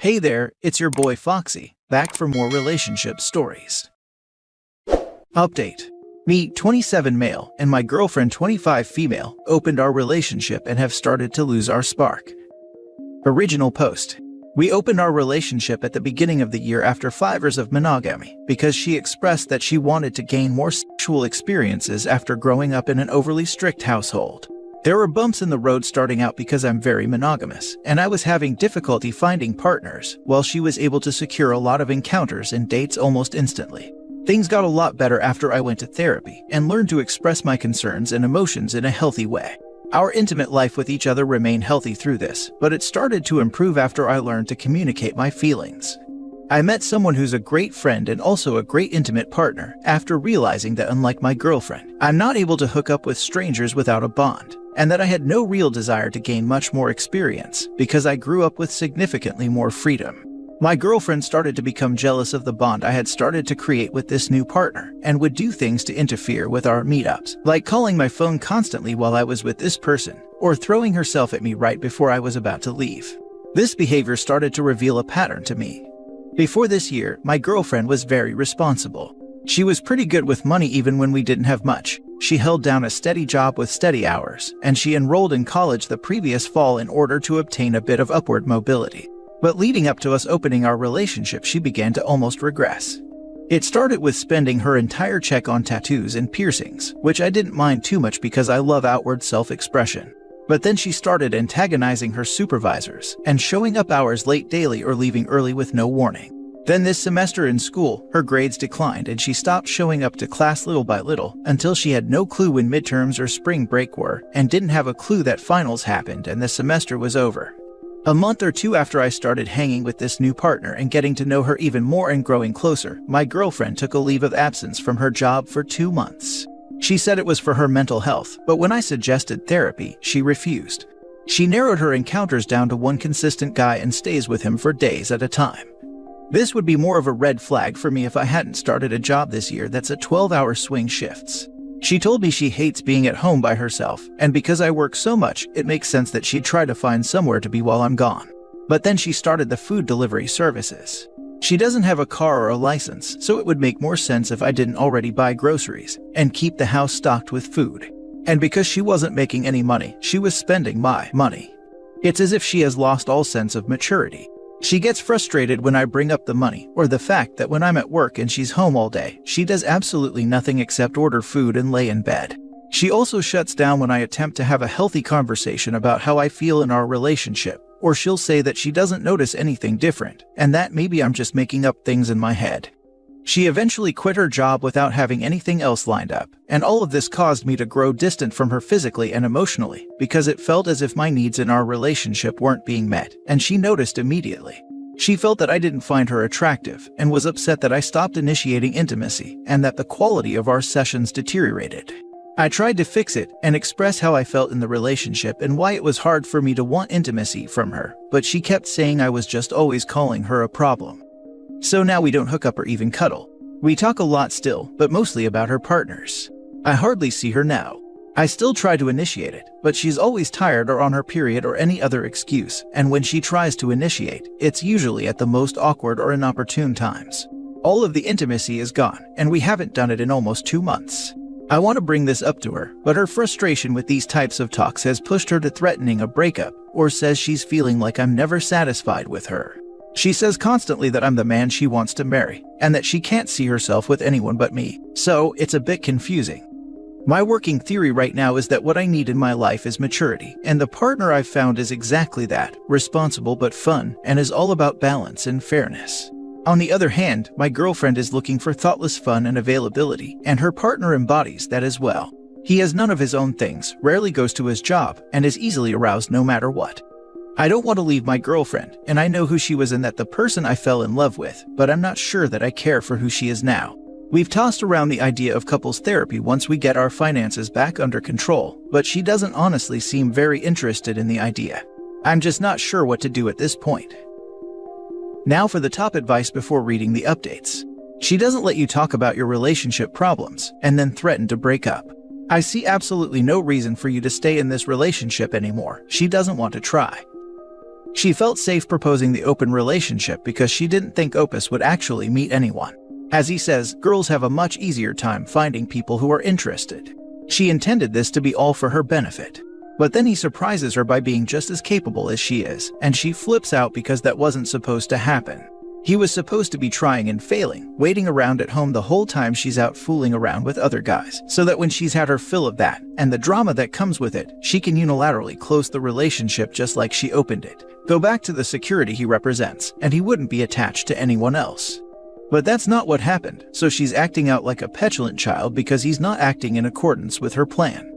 Hey there, it's your boy Foxy, back for more relationship stories. Update. Me, 27 male, and my girlfriend 25 female, opened our relationship and have started to lose our spark. Original post. We opened our relationship at the beginning of the year after 5 years of monogamy because she expressed that she wanted to gain more sexual experiences after growing up in an overly strict household. There were bumps in the road starting out because I'm very monogamous, and I was having difficulty finding partners, while she was able to secure a lot of encounters and dates almost instantly. Things got a lot better after I went to therapy and learned to express my concerns and emotions in a healthy way. Our intimate life with each other remained healthy through this, but it started to improve after I learned to communicate my feelings. I met someone who's a great friend and also a great intimate partner after realizing that unlike my girlfriend, I'm not able to hook up with strangers without a bond, and that I had no real desire to gain much more experience because I grew up with significantly more freedom. My girlfriend started to become jealous of the bond I had started to create with this new partner and would do things to interfere with our meetups, like calling my phone constantly while I was with this person, or throwing herself at me right before I was about to leave. This behavior started to reveal a pattern to me. Before this year, my girlfriend was very responsible. She was pretty good with money even when we didn't have much. She held down a steady job with steady hours, and she enrolled in college the previous fall in order to obtain a bit of upward mobility. But leading up to us opening our relationship, she began to almost regress. It started with spending her entire check on tattoos and piercings, which I didn't mind too much because I love outward self-expression. But then she started antagonizing her supervisors and showing up hours late daily or leaving early with no warning. Then this semester in school, her grades declined and she stopped showing up to class little by little until she had no clue when midterms or spring break were and didn't have a clue that finals happened and the semester was over. A month or two after I started hanging with this new partner and getting to know her even more and growing closer, my girlfriend took a leave of absence from her job for 2 months. She said it was for her mental health, but when I suggested therapy, she refused. She narrowed her encounters down to one consistent guy and stays with him for days at a time. This would be more of a red flag for me if I hadn't started a job this year that's a 12-hour swing shifts. She told me she hates being at home by herself, and because I work so much, it makes sense that she'd try to find somewhere to be while I'm gone. But then she started the food delivery services. She doesn't have a car or a license, so it would make more sense if I didn't already buy groceries and keep the house stocked with food. And because she wasn't making any money, she was spending my money. It's as if she has lost all sense of maturity. She gets frustrated when I bring up the money or the fact that when I'm at work and she's home all day, she does absolutely nothing except order food and lay in bed. She also shuts down when I attempt to have a healthy conversation about how I feel in our relationship, or she'll say that she doesn't notice anything different and that maybe I'm just making up things in my head. She eventually quit her job without having anything else lined up, and all of this caused me to grow distant from her physically and emotionally because it felt as if my needs in our relationship weren't being met, and she noticed immediately. She felt that I didn't find her attractive and was upset that I stopped initiating intimacy and that the quality of our sessions deteriorated. I tried to fix it and express how I felt in the relationship and why it was hard for me to want intimacy from her, but she kept saying I was just always calling her a problem. So now we don't hook up or even cuddle. We talk a lot still, but mostly about her partners. I hardly see her now. I still try to initiate it, but she's always tired or on her period or any other excuse, and when she tries to initiate, it's usually at the most awkward or inopportune times. All of the intimacy is gone, and we haven't done it in almost 2 months. I want to bring this up to her, but her frustration with these types of talks has pushed her to threatening a breakup, or says she's feeling like I'm never satisfied with her. She says constantly that I'm the man she wants to marry, and that she can't see herself with anyone but me, so it's a bit confusing. My working theory right now is that what I need in my life is maturity, and the partner I've found is exactly that, responsible but fun, and is all about balance and fairness. On the other hand, my girlfriend is looking for thoughtless fun and availability, and her partner embodies that as well. He has none of his own things, rarely goes to his job, and is easily aroused no matter what. I don't want to leave my girlfriend, and I know who she was and that the person I fell in love with, but I'm not sure that I care for who she is now. We've tossed around the idea of couples therapy once we get our finances back under control, but she doesn't honestly seem very interested in the idea. I'm just not sure what to do at this point. Now for the top advice before reading the updates. She doesn't let you talk about your relationship problems and then threaten to break up. I see absolutely no reason for you to stay in this relationship anymore. She doesn't want to try. She felt safe proposing the open relationship because she didn't think Opus would actually meet anyone. As he says, girls have a much easier time finding people who are interested. She intended this to be all for her benefit. But then he surprises her by being just as capable as she is, and she flips out because that wasn't supposed to happen. He was supposed to be trying and failing, waiting around at home the whole time she's out fooling around with other guys, so that when she's had her fill of that, and the drama that comes with it, she can unilaterally close the relationship just like she opened it, go back to the security he represents, and he wouldn't be attached to anyone else. But that's not what happened, so she's acting out like a petulant child because he's not acting in accordance with her plan.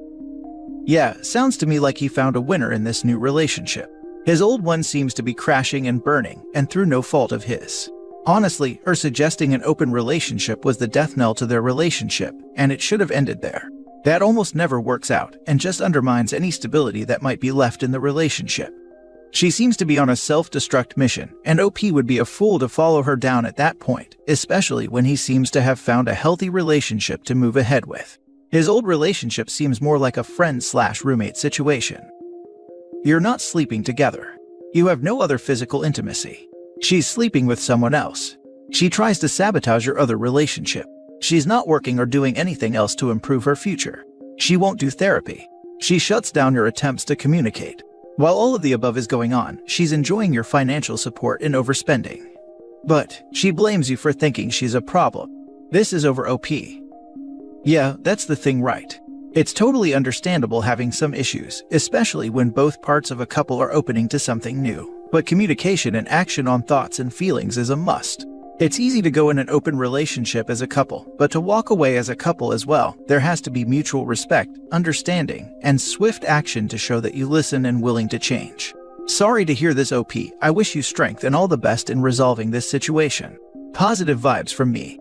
Yeah, sounds to me like he found a winner in this new relationship. His old one seems to be crashing and burning, and through no fault of his. Honestly, her suggesting an open relationship was the death knell to their relationship, and it should have ended there. That almost never works out, and just undermines any stability that might be left in the relationship. She seems to be on a self-destruct mission, and OP would be a fool to follow her down at that point, especially when he seems to have found a healthy relationship to move ahead with. His old relationship seems more like a friend-slash-roommate situation. You're not sleeping together. You have no other physical intimacy. She's sleeping with someone else. She tries to sabotage your other relationship. She's not working or doing anything else to improve her future. She won't do therapy. She shuts down your attempts to communicate. While all of the above is going on, she's enjoying your financial support and overspending. But she blames you for thinking she's a problem. This is over OP. Yeah, that's the thing, right? It's totally understandable having some issues, especially when both parts of a couple are opening to something new. But communication and action on thoughts and feelings is a must. It's easy to go in an open relationship as a couple, but to walk away as a couple as well, there has to be mutual respect, understanding, and swift action to show that you listen and willing to change. Sorry to hear this, OP. I wish you strength and all the best in resolving this situation. Positive vibes from me.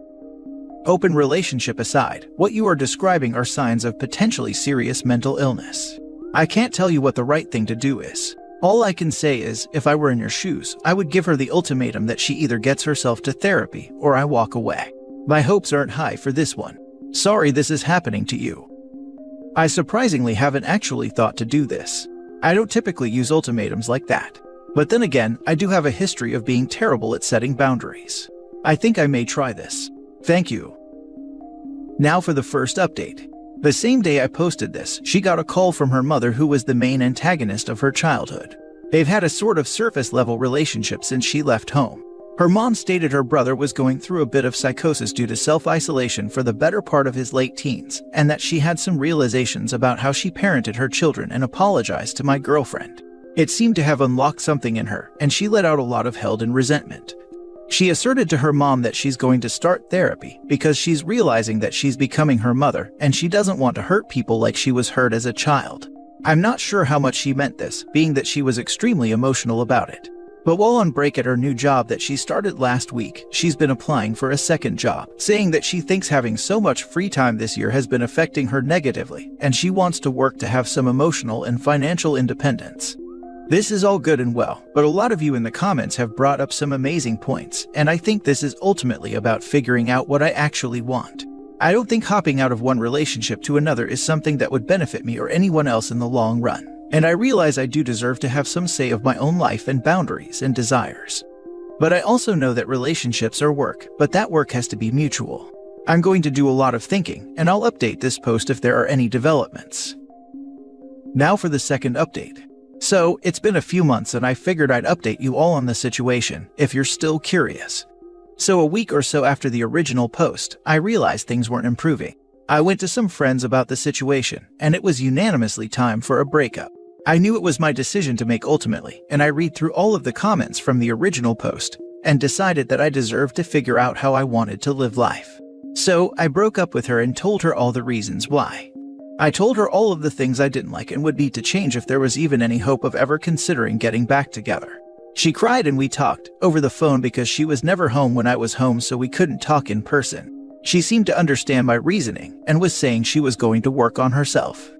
Open relationship aside, what you are describing are signs of potentially serious mental illness. I can't tell you what the right thing to do is. All I can say is, if I were in your shoes, I would give her the ultimatum that she either gets herself to therapy or I walk away. My hopes aren't high for this one. Sorry this is happening to you. I surprisingly haven't actually thought to do this. I don't typically use ultimatums like that. But then again, I do have a history of being terrible at setting boundaries. I think I may try this. Thank you. Now for the first update. The same day I posted this, she got a call from her mother, who was the main antagonist of her childhood. They've had a sort of surface-level relationship since she left home. Her mom stated her brother was going through a bit of psychosis due to self-isolation for the better part of his late teens, and that she had some realizations about how she parented her children and apologized to my girlfriend. It seemed to have unlocked something in her, and she let out a lot of held-in resentment. She asserted to her mom that she's going to start therapy because she's realizing that she's becoming her mother and she doesn't want to hurt people like she was hurt as a child. I'm not sure how much she meant this, being that she was extremely emotional about it. But while on break at her new job that she started last week, she's been applying for a second job, saying that she thinks having so much free time this year has been affecting her negatively, and she wants to work to have some emotional and financial independence. This is all good and well, but a lot of you in the comments have brought up some amazing points, and I think this is ultimately about figuring out what I actually want. I don't think hopping out of one relationship to another is something that would benefit me or anyone else in the long run, and I realize I do deserve to have some say of my own life and boundaries and desires. But I also know that relationships are work, but that work has to be mutual. I'm going to do a lot of thinking, and I'll update this post if there are any developments. Now for the second update. So, it's been a few months and I figured I'd update you all on the situation, if you're still curious. So a week or so after the original post, I realized things weren't improving. I went to some friends about the situation, and it was unanimously time for a breakup. I knew it was my decision to make ultimately, and I read through all of the comments from the original post, and decided that I deserved to figure out how I wanted to live life. So, I broke up with her and told her all the reasons why. I told her all of the things I didn't like and would need to change if there was even any hope of ever considering getting back together. She cried and we talked over the phone because she was never home when I was home, so we couldn't talk in person. She seemed to understand my reasoning and was saying she was going to work on herself.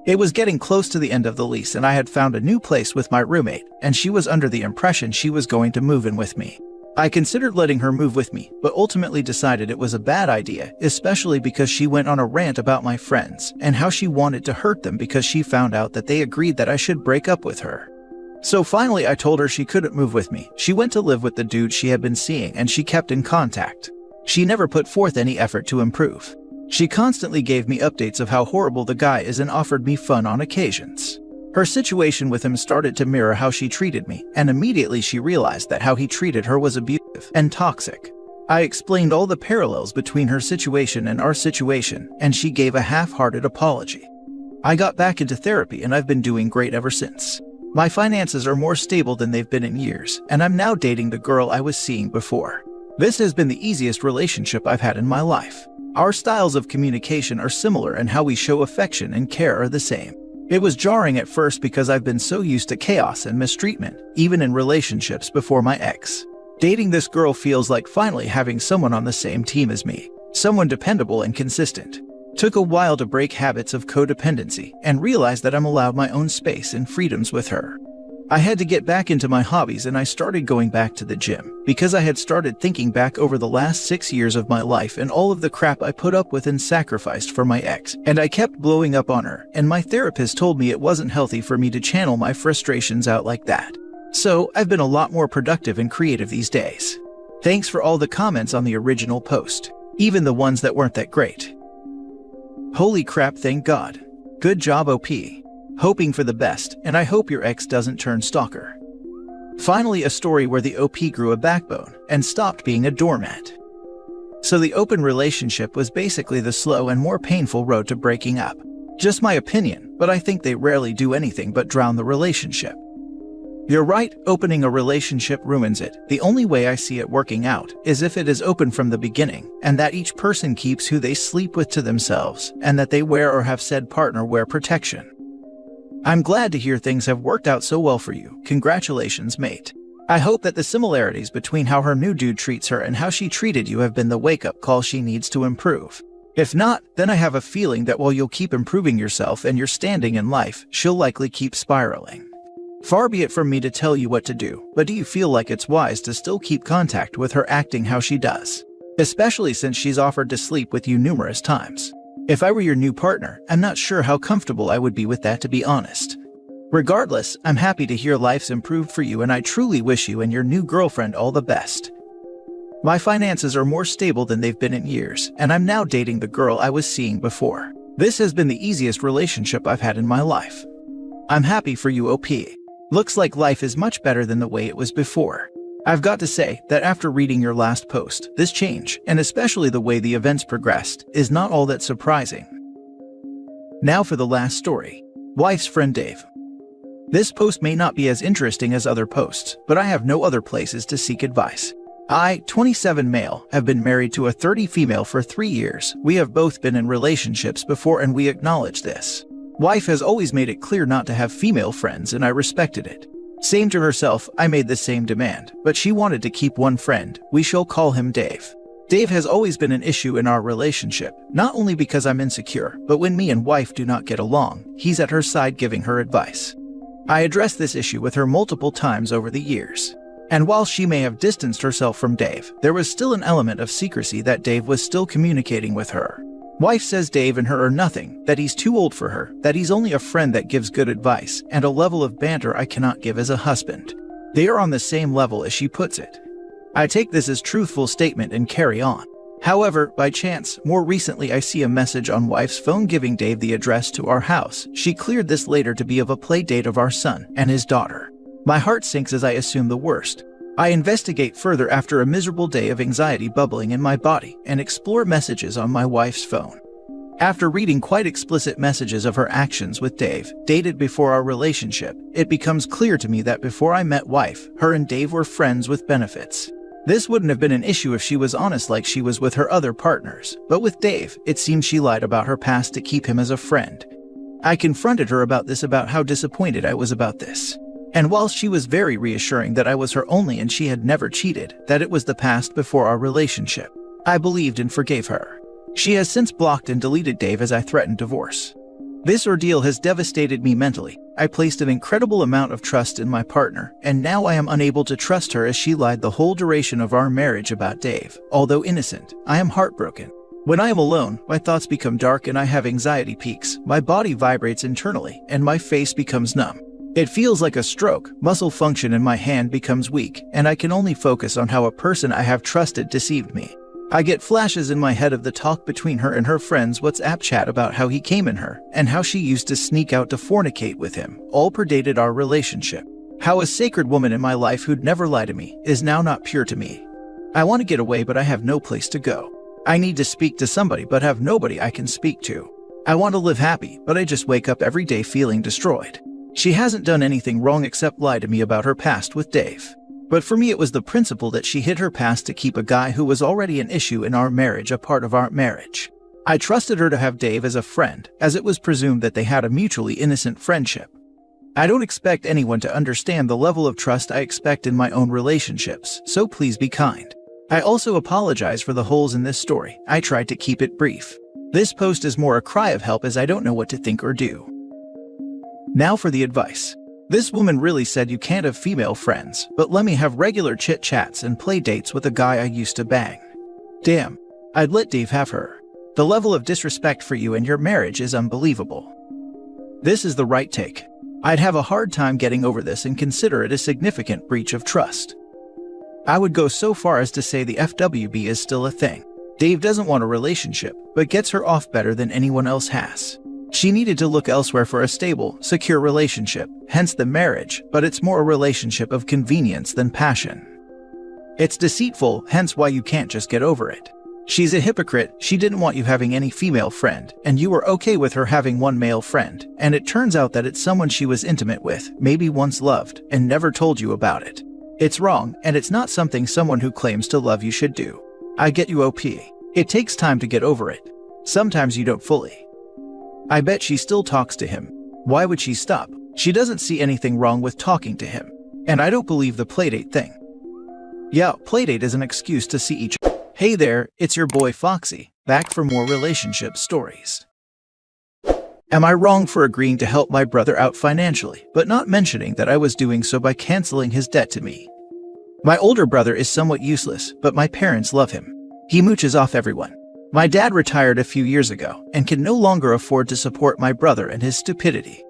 It was getting close to the end of the lease and I had found a new place with my roommate, and she was under the impression she was going to move in with me. I considered letting her move with me, but ultimately decided it was a bad idea, especially because she went on a rant about my friends and how she wanted to hurt them because she found out that they agreed that I should break up with her. So finally I told her she couldn't move with me. She went to live with the dude she had been seeing and she kept in contact. She never put forth any effort to improve. She constantly gave me updates of how horrible the guy is and offered me fun on occasions. Her situation with him started to mirror how she treated me, and immediately she realized that how he treated her was abusive and toxic. I explained all the parallels between her situation and our situation, and she gave a half-hearted apology. I got back into therapy and I've been doing great ever since. My finances are more stable than they've been in years, and I'm now dating the girl I was seeing before. This has been the easiest relationship I've had in my life. Our styles of communication are similar and how we show affection and care are the same. It was jarring at first because I've been so used to chaos and mistreatment, even in relationships before my ex. Dating this girl feels like finally having someone on the same team as me, someone dependable and consistent. Took a while to break habits of codependency and realize that I'm allowed my own space and freedoms with her. I had to get back into my hobbies and I started going back to the gym because I had started thinking back over the last 6 years of my life and all of the crap I put up with and sacrificed for my ex, and I kept blowing up on her, and my therapist told me it wasn't healthy for me to channel my frustrations out like that. So I've been a lot more productive and creative these days. Thanks for all the comments on the original post, even the ones that weren't that great. Holy crap, thank God. Good job, OP. Hoping for the best, and I hope your ex doesn't turn stalker. Finally, a story where the OP grew a backbone and stopped being a doormat. So the open relationship was basically the slow and more painful road to breaking up. Just my opinion, but I think they rarely do anything but drown the relationship. You're right, opening a relationship ruins it. The only way I see it working out is if it is open from the beginning, and that each person keeps who they sleep with to themselves, and that they wear or have said partner wear protection. I'm glad to hear things have worked out so well for you. Congratulations, mate. I hope that the similarities between how her new dude treats her and how she treated you have been the wake-up call she needs to improve. If not, then I have a feeling that while you'll keep improving yourself and your standing in life, she'll likely keep spiraling. Far be it from me to tell you what to do, but do you feel like it's wise to still keep contact with her acting how she does? Especially since she's offered to sleep with you numerous times. If I were your new partner, I'm not sure how comfortable I would be with that, to be honest. Regardless, I'm happy to hear life's improved for you and I truly wish you and your new girlfriend all the best. My finances are more stable than they've been in years, and I'm now dating the girl I was seeing before. This has been the easiest relationship I've had in my life. I'm happy for you, OP. Looks like life is much better than the way it was before. I've got to say that after reading your last post, this change, and especially the way the events progressed, is not all that surprising. Now for the last story. Wife's friend Dave. This post may not be as interesting as other posts, but I have no other places to seek advice. I, 27 male, have been married to a 30 female for 3 years. We have both been in relationships before and we acknowledge this. Wife has always made it clear not to have female friends and I respected it. Same to herself, I made the same demand, but she wanted to keep one friend. We shall call him Dave. Dave has always been an issue in our relationship, not only because I'm insecure, but when me and wife do not get along, he's at her side giving her advice. I addressed this issue with her multiple times over the years. And while she may have distanced herself from Dave, there was still an element of secrecy that Dave was still communicating with her. Wife says Dave and her are nothing, that he's too old for her, that he's only a friend that gives good advice, and a level of banter I cannot give as a husband. They are on the same level as she puts it. I take this as truthful statement and carry on. However, by chance, more recently I see a message on wife's phone giving Dave the address to our house. She cleared this later to be of a play date of our son and his daughter. My heart sinks as I assume the worst. I investigate further after a miserable day of anxiety bubbling in my body and explore messages on my wife's phone. After reading quite explicit messages of her actions with Dave, dated before our relationship, it becomes clear to me that before I met wife, her and Dave were friends with benefits. This wouldn't have been an issue if she was honest like she was with her other partners, but with Dave, it seems she lied about her past to keep him as a friend. I confronted her about this, about how disappointed I was about this. And while she was very reassuring that I was her only and she had never cheated, that it was the past before our relationship, I believed and forgave her. She has since blocked and deleted Dave as I threatened divorce. This ordeal has devastated me mentally. I placed an incredible amount of trust in my partner, and now I am unable to trust her as she lied the whole duration of our marriage about Dave. Although innocent, I am heartbroken. When I am alone, my thoughts become dark and I have anxiety peaks. My body vibrates internally, and my face becomes numb. It feels like a stroke, muscle function in my hand becomes weak, and I can only focus on how a person I have trusted deceived me. I get flashes in my head of the talk between her and her friend's WhatsApp chat about how he came in her, and how she used to sneak out to fornicate with him, all predated our relationship. How a sacred woman in my life who'd never lie to me is now not pure to me. I want to get away, but I have no place to go. I need to speak to somebody but have nobody I can speak to. I want to live happy, but I just wake up every day feeling destroyed. She hasn't done anything wrong except lie to me about her past with Dave. But for me it was the principle that she hid her past to keep a guy who was already an issue in our marriage a part of our marriage. I trusted her to have Dave as a friend, as it was presumed that they had a mutually innocent friendship. I don't expect anyone to understand the level of trust I expect in my own relationships, so please be kind. I also apologize for the holes in this story. I tried to keep it brief. This post is more a cry of help as I don't know what to think or do. Now for the advice. This woman really said you can't have female friends, but let me have regular chit-chats and play dates with a guy I used to bang. Damn, I'd let Dave have her. The level of disrespect for you and your marriage is unbelievable. This is the right take. I'd have a hard time getting over this and consider it a significant breach of trust. I would go so far as to say the FWB is still a thing. Dave doesn't want a relationship, but gets her off better than anyone else has. She needed to look elsewhere for a stable, secure relationship, hence the marriage, but it's more a relationship of convenience than passion. It's deceitful, hence why you can't just get over it. She's a hypocrite. She didn't want you having any female friend, and you were okay with her having one male friend, and it turns out that it's someone she was intimate with, maybe once loved, and never told you about it. It's wrong, and it's not something someone who claims to love you should do. I get you, OP. It takes time to get over it. Sometimes you don't fully. I bet she still talks to him. Why would she stop? She doesn't see anything wrong with talking to him. And I don't believe the playdate thing. Yeah, playdate is an excuse to see each other. Hey there, it's your boy Foxy, back for more relationship stories. Am I wrong for agreeing to help my brother out financially, but not mentioning that I was doing so by canceling his debt to me? My older brother is somewhat useless, but my parents love him. He mooches off everyone. My dad retired a few years ago and can no longer afford to support my brother and his stupidity.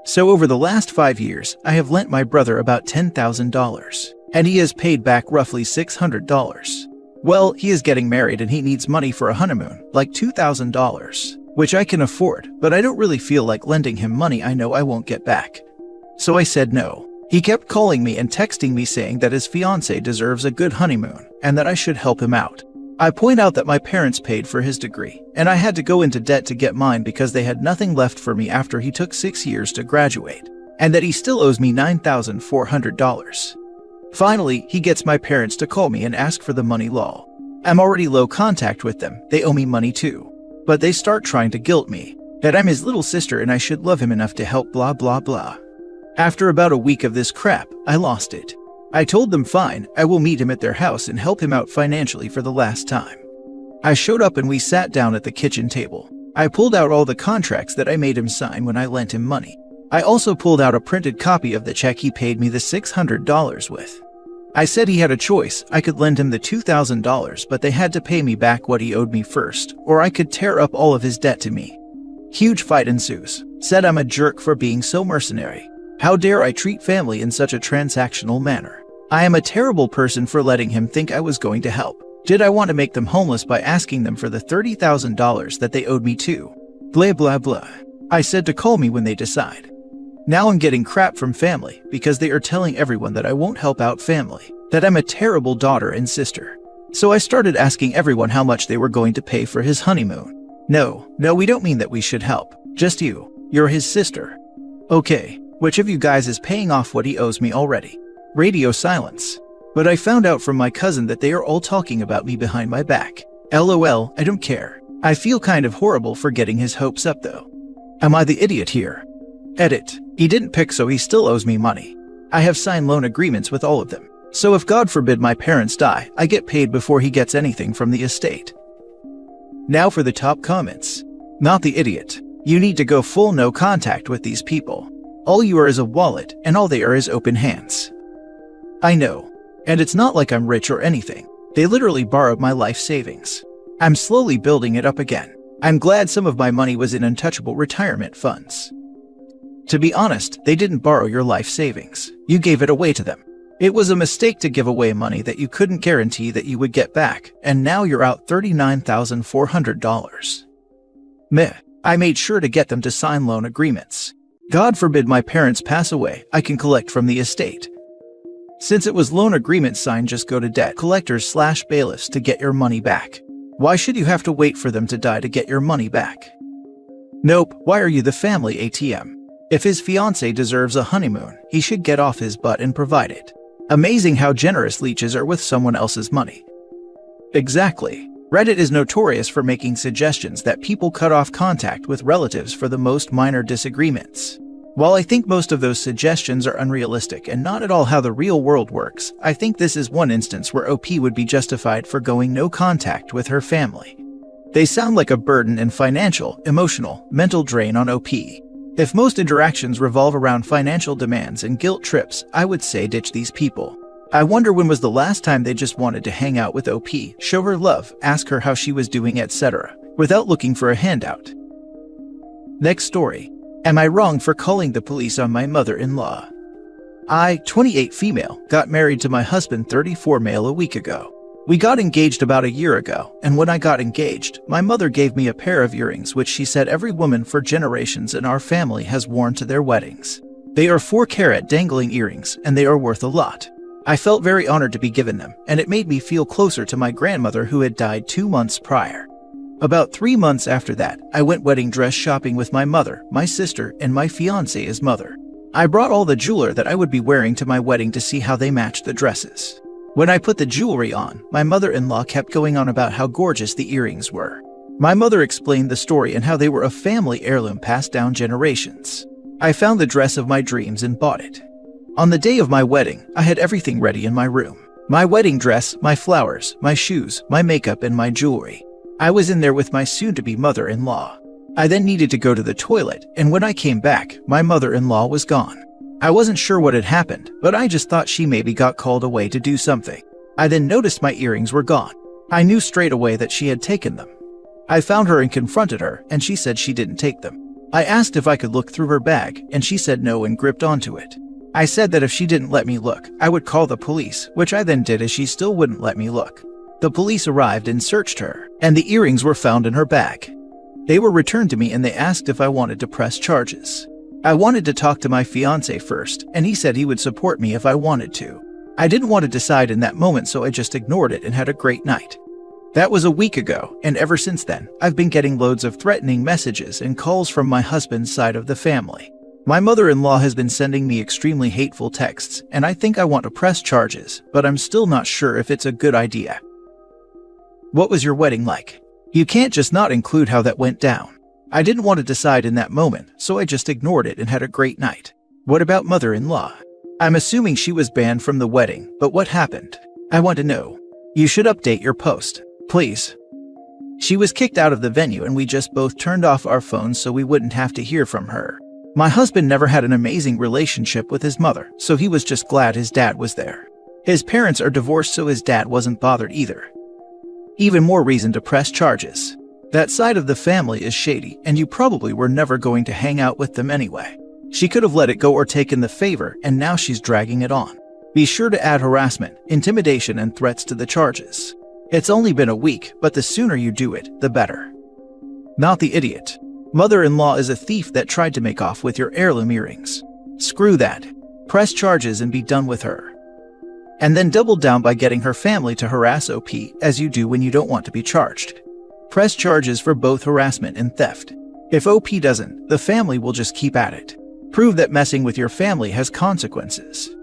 So over the last 5 years, I have lent my brother about $10,000, and he has paid back roughly $600. Well, he is getting married and he needs money for a honeymoon, like $2,000, which I can afford, but I don't really feel like lending him money I know I won't get back. So I said no. He kept calling me and texting me saying that his fiancée deserves a good honeymoon and that I should help him out. I point out that my parents paid for his degree, and I had to go into debt to get mine because they had nothing left for me after he took 6 years to graduate, and that he still owes me $9,400. Finally, he gets my parents to call me and ask for the money. Lol. I'm already low contact with them, they owe me money too. But they start trying to guilt me, that I'm his little sister and I should love him enough to help blah blah blah. After about a week of this crap, I lost it. I told them fine, I will meet him at their house and help him out financially for the last time. I showed up and we sat down at the kitchen table. I pulled out all the contracts that I made him sign when I lent him money. I also pulled out a printed copy of the check he paid me the $600 with. I said he had a choice. I could lend him the $2,000, but they had to pay me back what he owed me first, or I could tear up all of his debt to me. Huge fight ensues. Said I'm a jerk for being so mercenary. How dare I treat family in such a transactional manner? I am a terrible person for letting him think I was going to help. Did I want to make them homeless by asking them for the $30,000 that they owed me too? Blah blah blah. I said to call me when they decide. Now I'm getting crap from family because they are telling everyone that I won't help out family, that I'm a terrible daughter and sister. So I started asking everyone how much they were going to pay for his honeymoon. No, we don't mean that we should help. Just you. You're his sister. Okay, which of you guys is paying off what he owes me already? Radio silence. But I found out from my cousin that they are all talking about me behind my back. LOL, I don't care. I feel kind of horrible for getting his hopes up though. Am I the idiot here? Edit. He didn't pick, so he still owes me money. I have signed loan agreements with all of them. So if God forbid my parents die, I get paid before he gets anything from the estate. Now for the top comments. Not the idiot. You need to go full no contact with these people. All you are is a wallet, and all they are is open hands. I know. And it's not like I'm rich or anything. They literally borrowed my life savings. I'm slowly building it up again. I'm glad some of my money was in untouchable retirement funds. To be honest, they didn't borrow your life savings. You gave it away to them. It was a mistake to give away money that you couldn't guarantee that you would get back, and now you're out $39,400. Meh. I made sure to get them to sign loan agreements. God forbid my parents pass away, I can collect from the estate. Since it was loan agreement signed, just go to debt collectors/bailiffs to get your money back. Why should you have to wait for them to die to get your money back? Nope, why are you the family ATM? If his fiancée deserves a honeymoon, he should get off his butt and provide it. Amazing how generous leeches are with someone else's money. Exactly. Reddit is notorious for making suggestions that people cut off contact with relatives for the most minor disagreements. While I think most of those suggestions are unrealistic and not at all how the real world works, I think this is one instance where OP would be justified for going no contact with her family. They sound like a burden and financial, emotional, mental drain on OP. If most interactions revolve around financial demands and guilt trips, I would say ditch these people. I wonder when was the last time they just wanted to hang out with OP, show her love, ask her how she was doing, etc., without looking for a handout. Next story. Am I wrong for calling the police on my mother-in-law? I, 28 female, got married to my husband 34 male a week ago. We got engaged about a year ago, and when I got engaged, my mother gave me a pair of earrings which she said every woman for generations in our family has worn to their weddings. They are 4-carat dangling earrings, and they are worth a lot. I felt very honored to be given them, and it made me feel closer to my grandmother who had died 2 months prior. About 3 months after that, I went wedding dress shopping with my mother, my sister, and my fiance's mother. I brought all the jewelry that I would be wearing to my wedding to see how they matched the dresses. When I put the jewelry on, my mother-in-law kept going on about how gorgeous the earrings were. My mother explained the story and how they were a family heirloom passed down generations. I found the dress of my dreams and bought it. On the day of my wedding, I had everything ready in my room. My wedding dress, my flowers, my shoes, my makeup, and my jewelry. I was in there with my soon-to-be mother-in-law. I then needed to go to the toilet, and when I came back, my mother-in-law was gone. I wasn't sure what had happened, but I just thought she maybe got called away to do something. I then noticed my earrings were gone. I knew straight away that she had taken them. I found her and confronted her, and she said she didn't take them. I asked if I could look through her bag, and she said no and gripped onto it. I said that if she didn't let me look, I would call the police, which I then did as she still wouldn't let me look. The police arrived and searched her, and the earrings were found in her bag. They were returned to me and they asked if I wanted to press charges. I wanted to talk to my fiancé first, and he said he would support me if I wanted to. I didn't want to decide in that moment, so I just ignored it and had a great night. That was a week ago, and ever since then, I've been getting loads of threatening messages and calls from my husband's side of the family. My mother-in-law has been sending me extremely hateful texts, and I think I want to press charges, but I'm still not sure if it's a good idea. What was your wedding like? You can't just not include how that went down. I didn't want to decide in that moment, so I just ignored it and had a great night. What about mother-in-law? I'm assuming she was banned from the wedding, but what happened? I want to know. You should update your post, please. She was kicked out of the venue and we just both turned off our phones so we wouldn't have to hear from her. My husband never had an amazing relationship with his mother, so he was just glad his dad was there. His parents are divorced, so his dad wasn't bothered either. Even more reason to press charges. That side of the family is shady, and you probably were never going to hang out with them anyway. She could have let it go or taken the favor, and now she's dragging it on. Be sure to add harassment, intimidation, and threats to the charges. It's only been a week, but the sooner you do it, the better. Not the idiot. Mother-in-law is a thief that tried to make off with your heirloom earrings. Screw that. Press charges and be done with her. And then double down by getting her family to harass OP, as you do when you don't want to be charged. Press charges for both harassment and theft. If OP doesn't, the family will just keep at it. Prove that messing with your family has consequences.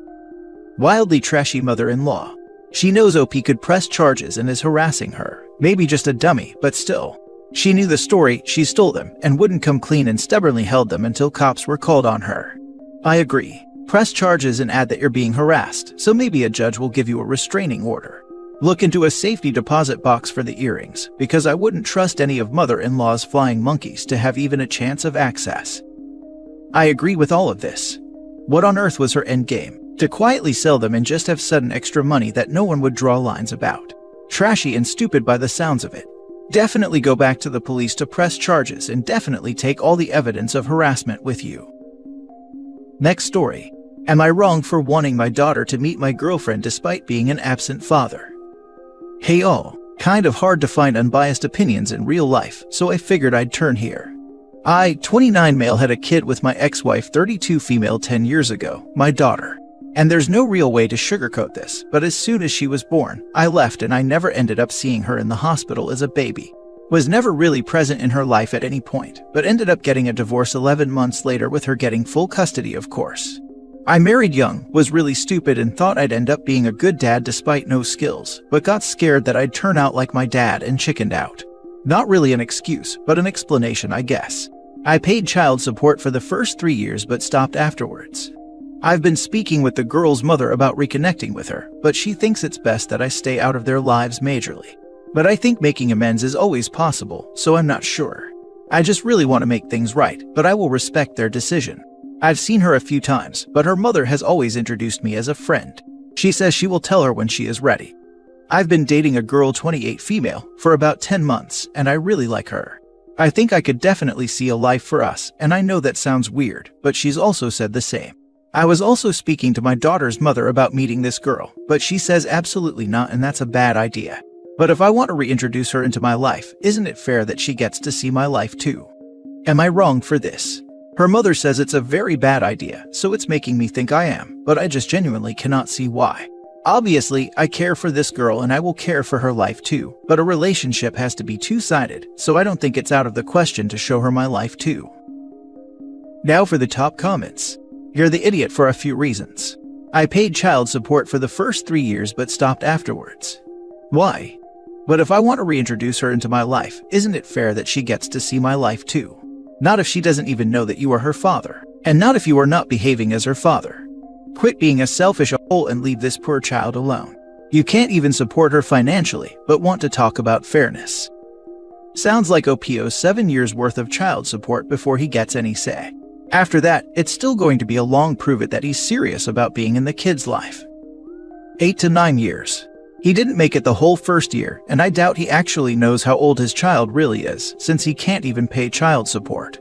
Wildly trashy mother-in-law. She knows OP could press charges and is harassing her. Maybe just a dummy, but still. She knew the story, she stole them, and wouldn't come clean and stubbornly held them until cops were called on her. I agree. Press charges and add that you're being harassed, so maybe a judge will give you a restraining order. Look into a safety deposit box for the earrings, because I wouldn't trust any of mother-in-law's flying monkeys to have even a chance of access. I agree with all of this. What on earth was her endgame? To quietly sell them and just have sudden extra money that no one would draw lines about. Trashy and stupid by the sounds of it. Definitely go back to the police to press charges and definitely take all the evidence of harassment with you. Next story. Am I wrong for wanting my daughter to meet my girlfriend despite being an absent father? Hey all, kind of hard to find unbiased opinions in real life, so I figured I'd turn here. I, 29 male, had a kid with my ex-wife, 32 female, 10 years ago, my daughter. And there's no real way to sugarcoat this, but as soon as she was born, I left and I never ended up seeing her in the hospital as a baby. Was never really present in her life at any point, but ended up getting a divorce 11 months later with her getting full custody, of course. I married young, was really stupid and thought I'd end up being a good dad despite no skills, but got scared that I'd turn out like my dad and chickened out. Not really an excuse, but an explanation, I guess. I paid child support for the first 3 years but stopped afterwards. I've been speaking with the girl's mother about reconnecting with her, but she thinks it's best that I stay out of their lives majorly. But I think making amends is always possible, so I'm not sure. I just really want to make things right, but I will respect their decision. I've seen her a few times, but her mother has always introduced me as a friend. She says she will tell her when she is ready. I've been dating a girl, 28 female, for about 10 months, and I really like her. I think I could definitely see a life for us, and I know that sounds weird, but she's also said the same. I was also speaking to my daughter's mother about meeting this girl, but she says absolutely not, and that's a bad idea. But if I want to reintroduce her into my life, isn't it fair that she gets to see my life too? Am I wrong for this? Her mother says it's a very bad idea, so it's making me think I am, but I just genuinely cannot see why. Obviously, I care for this girl and I will care for her life too, but a relationship has to be two-sided, so I don't think it's out of the question to show her my life too. Now for the top comments. You're the idiot for a few reasons. I paid child support for the first 3 years but stopped afterwards. Why? But if I want to reintroduce her into my life, isn't it fair that she gets to see my life too? Not if she doesn't even know that you are her father, and not if you are not behaving as her father. Quit being a selfish a-hole and leave this poor child alone. You can't even support her financially, but want to talk about fairness. Sounds like OP owes 7 years worth of child support before he gets any say. After that, it's still going to be a long prove it that he's serious about being in the kid's life. 8 to 9 years. He didn't make it the whole first year, and I doubt he actually knows how old his child really is, since he can't even pay child support.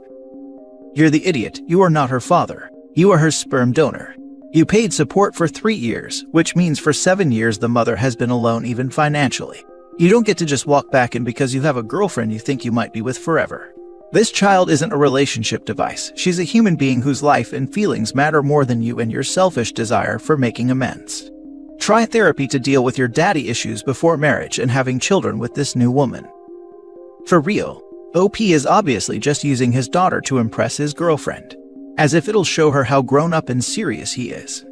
You're the idiot, you are not her father. You are her sperm donor. You paid support for 3 years, which means for 7 years the mother has been alone even financially. You don't get to just walk back in because you have a girlfriend you think you might be with forever. This child isn't a relationship device. She's a human being whose life and feelings matter more than you and your selfish desire for making amends. Try therapy to deal with your daddy issues before marriage and having children with this new woman. For real, OP is obviously just using his daughter to impress his girlfriend, as if it'll show her how grown up and serious he is.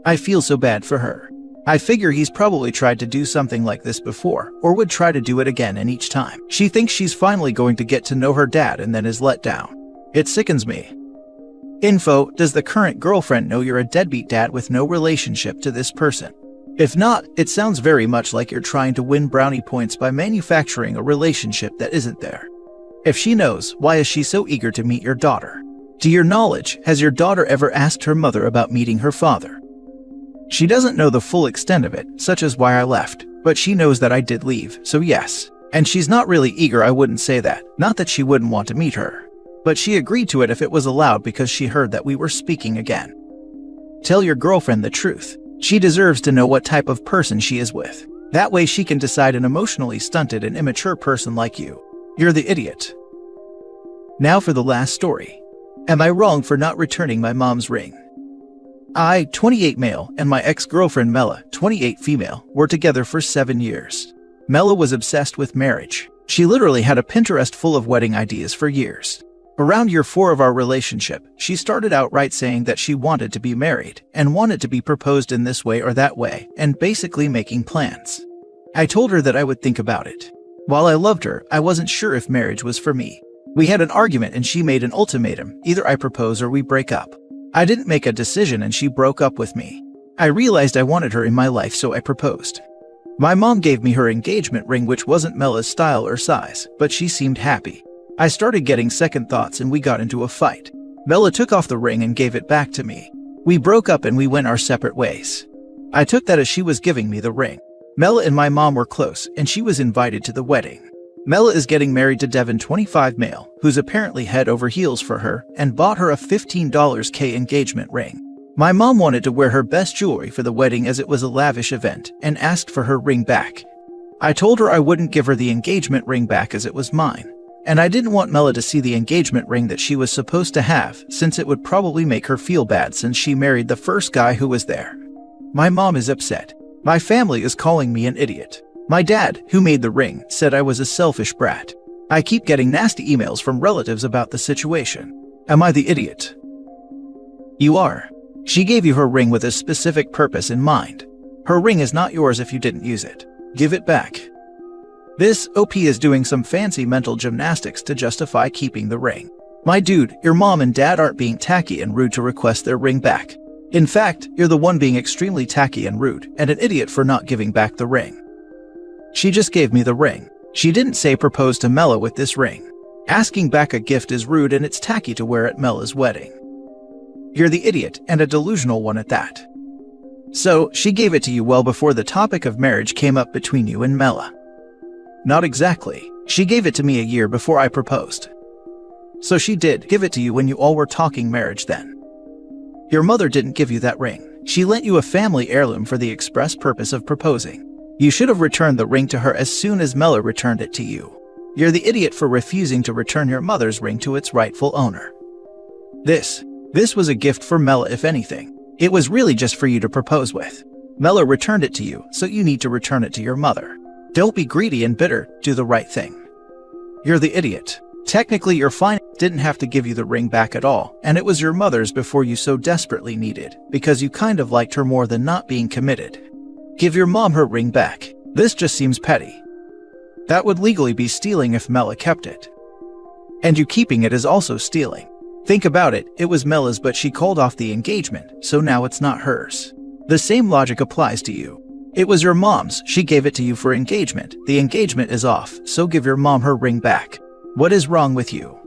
I feel so bad for her. I figure he's probably tried to do something like this before, or would try to do it again, and each time, she thinks she's finally going to get to know her dad and then is let down. It sickens me. Info: does the current girlfriend know you're a deadbeat dad with no relationship to this person? If not, it sounds very much like you're trying to win brownie points by manufacturing a relationship that isn't there. If she knows, why is she so eager to meet your daughter? To your knowledge, has your daughter ever asked her mother about meeting her father? She doesn't know the full extent of it, such as why I left, but she knows that I did leave, so yes. And she's not really eager, I wouldn't say that, not that she wouldn't want to meet her. But she agreed to it if it was allowed because she heard that we were speaking again. Tell your girlfriend the truth. She deserves to know what type of person she is with. That way she can decide an emotionally stunted and immature person like you. You're the idiot. Now for the last story. Am I wrong for not returning my mom's ring? I, 28 male, and my ex-girlfriend Mela, 28 female, were together for 7 years. Mela was obsessed with marriage. She literally had a Pinterest full of wedding ideas for years. Around year 4 of our relationship, she started outright saying that she wanted to be married, and wanted to be proposed in this way or that way, and basically making plans. I told her that I would think about it. While I loved her, I wasn't sure if marriage was for me. We had an argument and she made an ultimatum: either I propose or we break up. I didn't make a decision and she broke up with me. I realized I wanted her in my life, so I proposed. My mom gave me her engagement ring, which wasn't Mela's style or size, but she seemed happy. I started getting second thoughts and we got into a fight. Mela took off the ring and gave it back to me. We broke up and we went our separate ways. I took that as she was giving me the ring. Mela and my mom were close and she was invited to the wedding. Mela is getting married to Devin, 25 male, who's apparently head over heels for her and bought her a $15K engagement ring. My mom wanted to wear her best jewelry for the wedding as it was a lavish event and asked for her ring back. I told her I wouldn't give her the engagement ring back as it was mine, and I didn't want Mela to see the engagement ring that she was supposed to have since it would probably make her feel bad since she married the first guy who was there. My mom is upset. My family is calling me an idiot. My dad, who made the ring, said I was a selfish brat. I keep getting nasty emails from relatives about the situation. Am I the idiot? You are. She gave you her ring with a specific purpose in mind. Her ring is not yours if you didn't use it. Give it back. This OP is doing some fancy mental gymnastics to justify keeping the ring. My dude, your mom and dad aren't being tacky and rude to request their ring back. In fact, you're the one being extremely tacky and rude, and an idiot for not giving back the ring. She just gave me the ring. She didn't say propose to Mela with this ring. Asking back a gift is rude and it's tacky to wear at Mela's wedding. You're the idiot, and a delusional one at that. So, she gave it to you well before the topic of marriage came up between you and Mela. Not exactly. She gave it to me a year before I proposed. So she did give it to you when you all were talking marriage then. Your mother didn't give you that ring. She lent you a family heirloom for the express purpose of proposing. You should have returned the ring to her as soon as Mela returned it to you. You're the idiot for refusing to return your mother's ring to its rightful owner. This was a gift for Mela, if anything. It was really just for you to propose with. Mela returned it to you, so you need to return it to your mother. Don't be greedy and bitter, do the right thing. You're the idiot. Technically, your fine didn't have to give you the ring back at all, and it was your mother's before you so desperately needed, because you kind of liked her more than not being committed. Give your mom her ring back. This just seems petty. That would legally be stealing if Mela kept it. And you keeping it is also stealing. Think about it, it was Mela's but she called off the engagement, so now it's not hers. The same logic applies to you. It was your mom's, she gave it to you for engagement. The engagement is off, so give your mom her ring back. What is wrong with you?